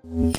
What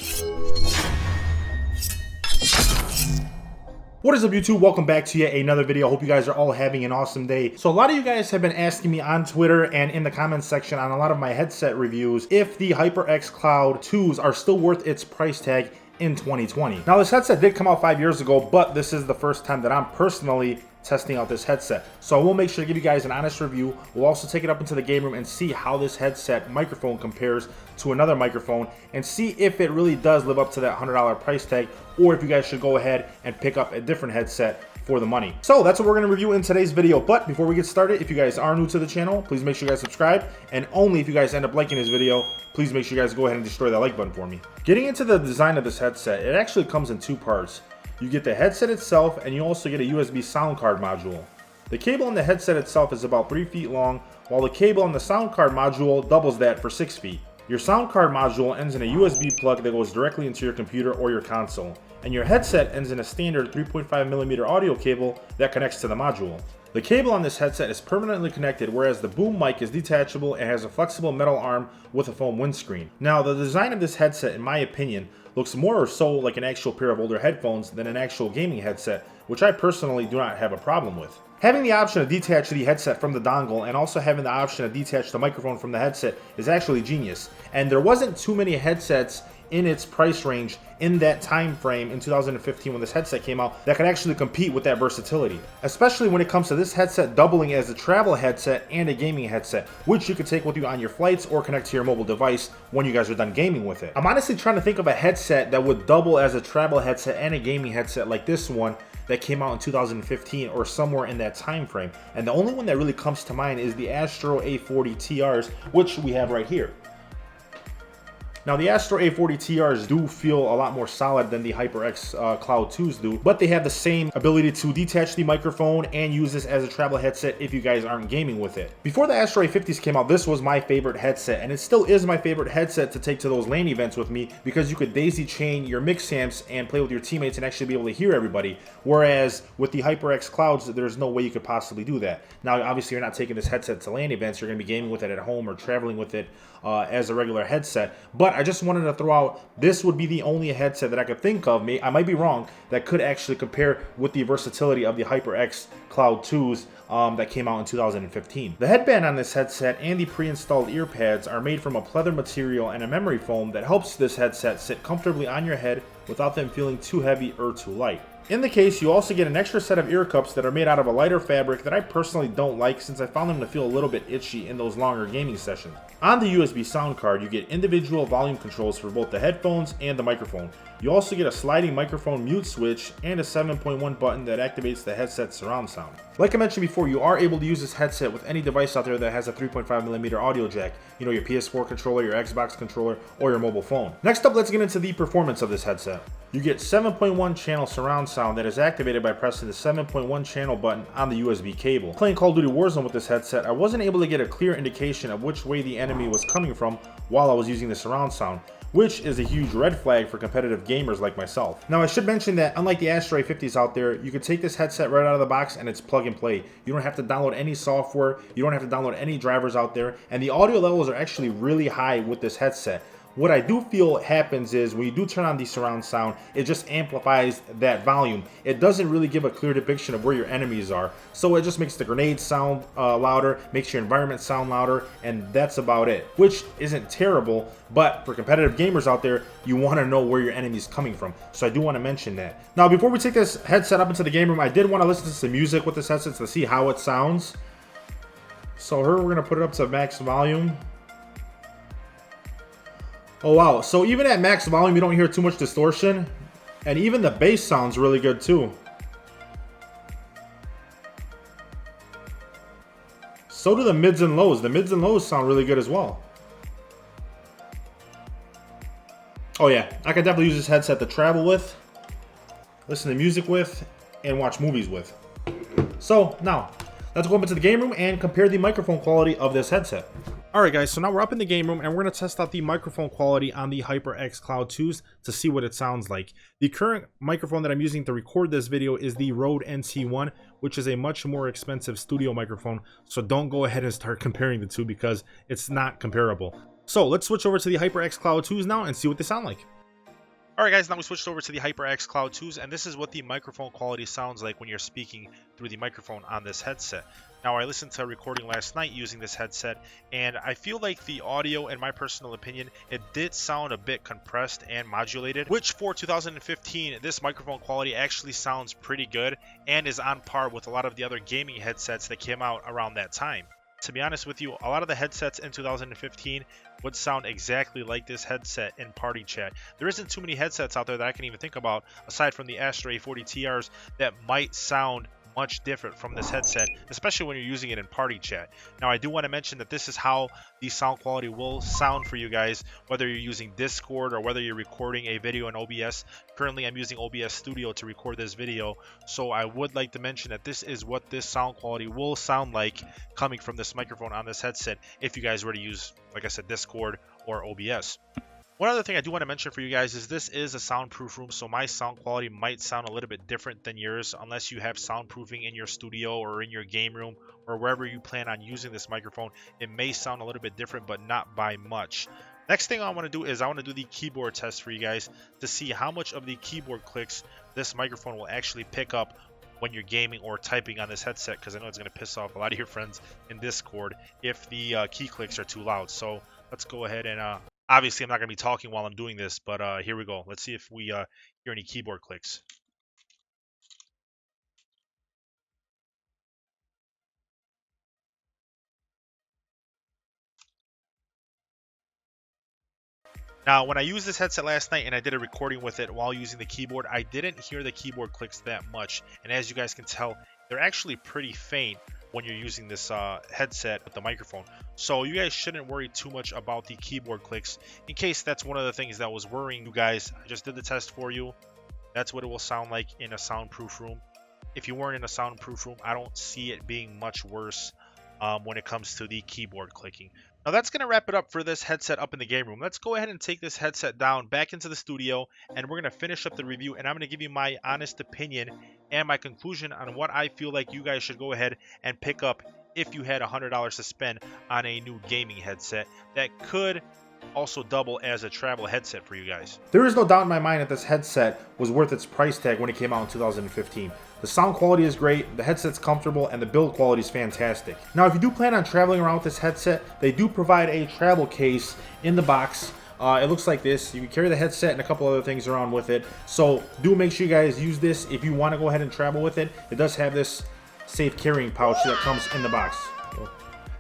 is up, YouTube? Welcome back to yet another video. I hope you guys are all having an awesome day. So a lot of you guys have been asking me on Twitter and in the comments section on a lot of my headset reviews if the HyperX Cloud 2s are still worth its price tag in 2020. Now, this headset did come out 5 years ago, but this is the first time that I'm personally testing out this headset. So I will make sure to give you guys an honest review. We'll also take it up into the game room and see how this headset microphone compares to another microphone and see if it really does live up to that $100 price tag, or if you guys should go ahead and pick up a different headset for the money. So that's what we're going to review in today's video. But before we get started, if you guys are new to the channel, please make sure you guys subscribe, and only if you guys end up liking this video, please make sure you guys go ahead and destroy that like button for me. Getting into the design of this headset, it actually comes in two parts. You get the headset itself, and you also get a USB sound card module. The cable on the headset itself is about 3 feet long, while the cable on the sound card module doubles that for 6 feet. Your sound card module ends in a USB plug that goes directly into your computer or your console, and your headset ends in a standard 3.5mm audio cable that connects to the module. The cable on this headset is permanently connected, whereas the boom mic is detachable and has a flexible metal arm with a foam windscreen. Now, the design of this headset, in my opinion, looks more or so like an actual pair of older headphones than an actual gaming headset, which I personally do not have a problem with. Having the option to detach the headset from the dongle and also having the option to detach the microphone from the headset is actually genius. And there wasn't too many headsets in its price range in that time frame in 2015 when this headset came out that could actually compete with that versatility, especially when it comes to this headset doubling as a travel headset and a gaming headset, which you could take with you on your flights or connect to your mobile device when you guys are done gaming with it. I'm honestly trying to think of a headset that would double as a travel headset and a gaming headset like this one that came out in 2015 or somewhere in that time frame, and the only one that really comes to mind is the Astro A40 TRs, which we have right here. Now, the Astro A40 TRs do feel a lot more solid than the HyperX Cloud 2s do, but they have the same ability to detach the microphone and use this as a travel headset if you guys aren't gaming with it. Before the Astro A50s came out, this was my favorite headset, and it still is my favorite headset to take to those LAN events with me because you could daisy chain your mix amps and play with your teammates and actually be able to hear everybody, whereas with the HyperX Clouds, there's no way you could possibly do that. Now, obviously, you're not taking this headset to LAN events. You're going to be gaming with it at home or traveling with it as a regular headset, but I just wanted to throw out, this would be the only headset that I could think of, I might be wrong, that could actually compare with the versatility of the HyperX Cloud 2s that came out in 2015. The headband on this headset and the pre-installed ear pads are made from a pleather material and a memory foam that helps this headset sit comfortably on your head without them feeling too heavy or too light. In the case, you also get an extra set of ear cups that are made out of a lighter fabric that I personally don't like, since I found them to feel a little bit itchy in those longer gaming sessions. On the USB sound card, you get individual volume controls for both the headphones and the microphone. You also get a sliding microphone mute switch and a 7.1 button that activates the headset's surround sound. Like I mentioned before, you are able to use this headset with any device out there that has a 3.5mm audio jack. You know, your PS4 controller, your Xbox controller, or your mobile phone. Next up, let's get into the performance of this headset. You get 7.1 channel surround sound that is activated by pressing the 7.1 channel button on the USB cable. Playing Call of Duty Warzone with this headset, I wasn't able to get a clear indication of which way the enemy was coming from while I was using the surround sound, which is a huge red flag for competitive gamers like myself. Now, I should mention that unlike the Astro A50s out there, you can take this headset right out of the box and it's plug and play. You don't have to download any software, you don't have to download any drivers out there, and the audio levels are actually really high with this headset. What I do feel happens is when you do turn on the surround sound, it just amplifies that volume. It doesn't really give a clear depiction of where your enemies are. So it just makes the grenades sound louder, makes your environment sound louder, and that's about it. Which isn't terrible, but for competitive gamers out there, you want to know where your enemy's coming from. So I do want to mention that. Now, before we take this headset up into the game room, I did want to listen to some music with this headset to see how it sounds. So here we're going to put it up to max volume. Oh wow, so even at max volume you don't hear too much distortion, and even the bass sounds really good too. So do the mids and lows. The mids and lows sound really good as well. Oh yeah, I could definitely use this headset to travel with, listen to music with, and watch movies with. So now, let's go up into the game room and compare the microphone quality of this headset. Alright guys, so now we're up in the game room and we're going to test out the microphone quality on the HyperX Cloud 2s to see what it sounds like. The current microphone that I'm using to record this video is the Rode NT1, which is a much more expensive studio microphone, so don't go ahead and start comparing the two because it's not comparable. So let's switch over to the HyperX Cloud 2s now and see what they sound like. Alright guys, now we switched over to the HyperX Cloud 2s, and this is what the microphone quality sounds like when you're speaking through the microphone on this headset. Now I listened to a recording last night using this headset, and I feel like the audio, in my personal opinion, it did sound a bit compressed and modulated, which for 2015, this microphone quality actually sounds pretty good and is on par with a lot of the other gaming headsets that came out around that time. To be honest with you, a lot of the headsets in 2015 would sound exactly like this headset in party chat. There isn't too many headsets out there that I can even think about, aside from the Astro A40 TRs, that might sound much different from this headset, especially when you're using it in party chat. Now, I do want to mention that this is how the sound quality will sound for you guys, whether you're using Discord or whether you're recording a video in OBS. Currently, I'm using OBS Studio to record this video, so I would like to mention that this is what this sound quality will sound like coming from this microphone on this headset if you guys were to use, like I said, Discord or OBS. One other thing I do want to mention for you guys is this is a soundproof room, so my sound quality might sound a little bit different than yours unless you have soundproofing in your studio or in your game room or wherever you plan on using this microphone. It may sound a little bit different, but not by much. Next thing I want to do is I want to do the keyboard test for you guys to see how much of the keyboard clicks this microphone will actually pick up when you're gaming or typing on this headset, because I know it's going to piss off a lot of your friends in Discord if the key clicks are too loud. So let's go ahead and obviously, I'm not going to be talking while I'm doing this, but here we go. Let's see if we hear any keyboard clicks. Now, when I used this headset last night and I did a recording with it while using the keyboard, I didn't hear the keyboard clicks that much. And as you guys can tell, they're actually pretty faint when you're using this headset with the microphone. So you guys shouldn't worry too much about the keyboard clicks in case that's one of the things that was worrying you guys. I just did the test for you. That's what it will sound like in a soundproof room. If you weren't in a soundproof room, I don't see it being much worse when it comes to the keyboard clicking. Now that's going to wrap it up for this headset up in the game room. Let's go ahead and take this headset down back into the studio, and we're going to finish up the review, and I'm going to give you my honest opinion and my conclusion on what I feel like you guys should go ahead and pick up if you had $100 to spend on a new gaming headset that could also double as a travel headset for you guys. There is no doubt in my mind that this headset was worth its price tag when it came out in 2015. The sound quality is great, the headset's comfortable, and the build quality is fantastic. Now, if you do plan on traveling around with this headset, they do provide a travel case in the box. It looks like this. You can carry the headset and a couple other things around with it. So do make sure you guys use this if you want to go ahead and travel with it. It does have this safe carrying pouch that comes in the box.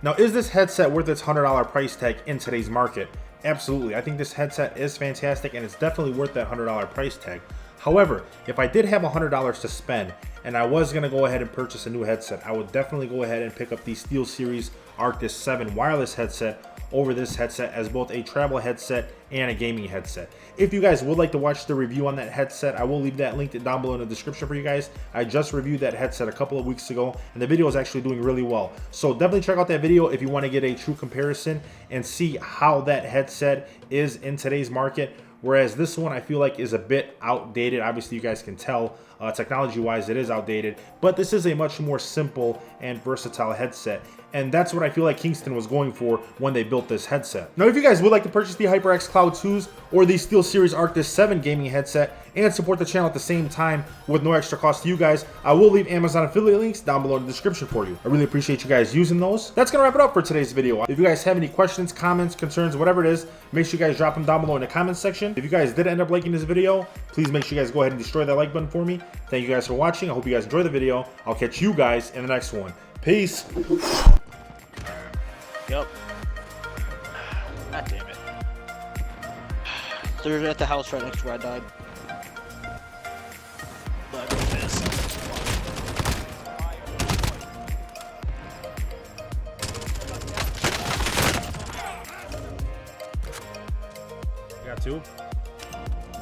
Now, is this headset worth its $100 price tag in today's market? Absolutely. I think this headset is fantastic and it's definitely worth that $100 price tag. However, if I did have $100 to spend and I was going to go ahead and purchase a new headset, I would definitely go ahead and pick up the SteelSeries Arctis 7 wireless headset over this headset as both a travel headset and a gaming headset. If you guys would like to watch the review on that headset, I will leave that linked down below in the description for you guys. I just reviewed that headset a couple of weeks ago and the video is actually doing really well. So definitely check out that video if you want to get a true comparison and see how that headset is in today's market. Whereas this one I feel like is a bit outdated. Obviously you guys can tell technology wise it is outdated, but this is a much more simple and versatile headset. And that's what I feel like Kingston was going for when they built this headset. Now, if you guys would like to purchase the HyperX Cloud 2s or the SteelSeries Arctis 7 gaming headset and support the channel at the same time with no extra cost to you guys, I will leave Amazon affiliate links down below in the description for you. I really appreciate you guys using those. That's gonna wrap it up for today's video. If you guys have any questions, comments, concerns, whatever it is, make sure you guys drop them down below in the comments section. If you guys did end up liking this video, please make sure you guys go ahead and destroy that like button for me. Thank you guys for watching. I hope you guys enjoyed the video. I'll catch you guys in the next one. Peace. Yep. God damn it. They're at the house right next to where I died. Look at this. You got two?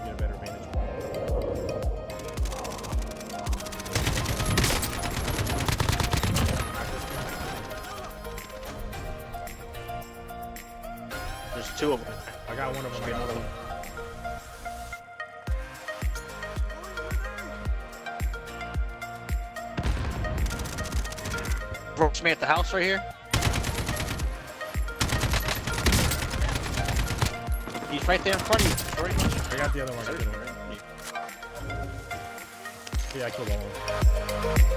Get a better vantage point. There's two of them. I got one of them. Get another one. Approach me at the house right here. Right there in front of you. Detroit. I got the other one. Yeah, I killed all of them.